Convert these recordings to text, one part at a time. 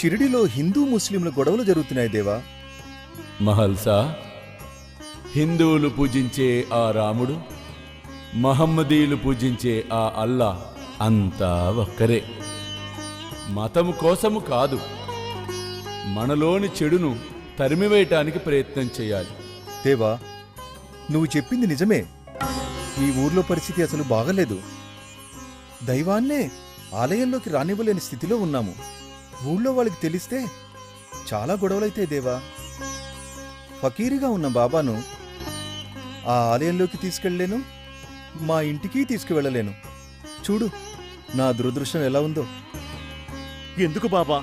షిరిడిలో హిందూ ముస్లింల గొడవలు జరుగుతున్నాయి దేవా. మహల్సా, హిందువులు పూజించే ఆ రాముడు, మహమ్మదీయులు పూజించే ఆ అల్లా అంతా ఒక్కరే. మతము కోసము కాదు, మనలోని చెడును తరిమివేయటానికి ప్రయత్నం చేయాలి. దేవా, నువ్వు చెప్పింది నిజమే. ఈ ఊర్లో పరిస్థితి అసలు బాగలేదు. దైవాన్నే ఆలయంలోకి రానివ్వలేని స్థితిలో ఉన్నాము. ఊళ్ళో వాళ్ళకి తెలిస్తే చాలా గొడవలైతే దేవా. ఫకీరిగా ఉన్న బాబాను ఆ ఆలయంలోకి తీసుకెళ్లేను, మా ఇంటికి తీసుకువెళ్ళలేను. చూడు నా దురదృష్టం ఎలా ఉందో. ఎందుకు బాబా?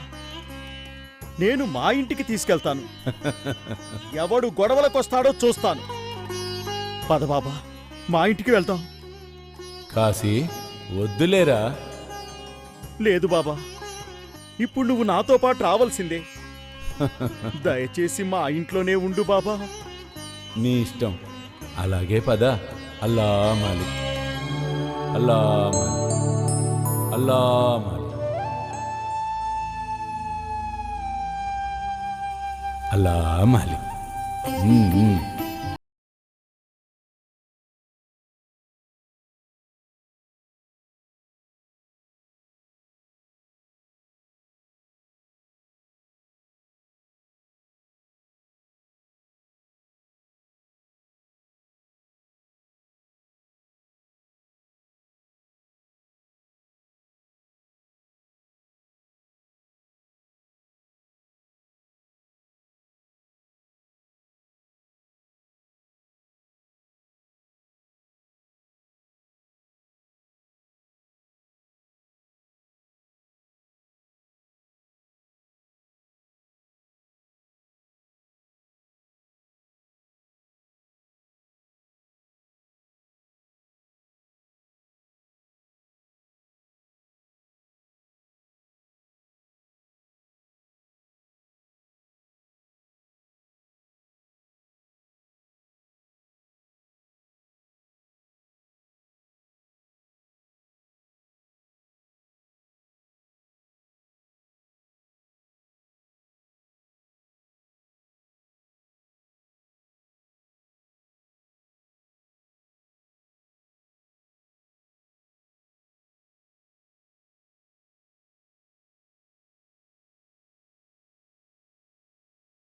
నేను మా ఇంటికి తీసుకెళ్తాను. ఎవడు గొడవలకొస్తాడో చూస్తాను. పద బాబా, మా ఇంటికి వెళ్తాం. కాశీ, వద్దులేరా. లేదు బాబా, ఇప్పుడు నువ్వు నాతో పాటు రావాల్సిందే. దయచేసి మా ఇంట్లోనే ఉండు బాబా. నీ ఇష్టం. అలాగే పద. అల్లా మాలిక్, అల్లా మాలిక్, అల్లా మాలిక్, అల్లా మాలిక్.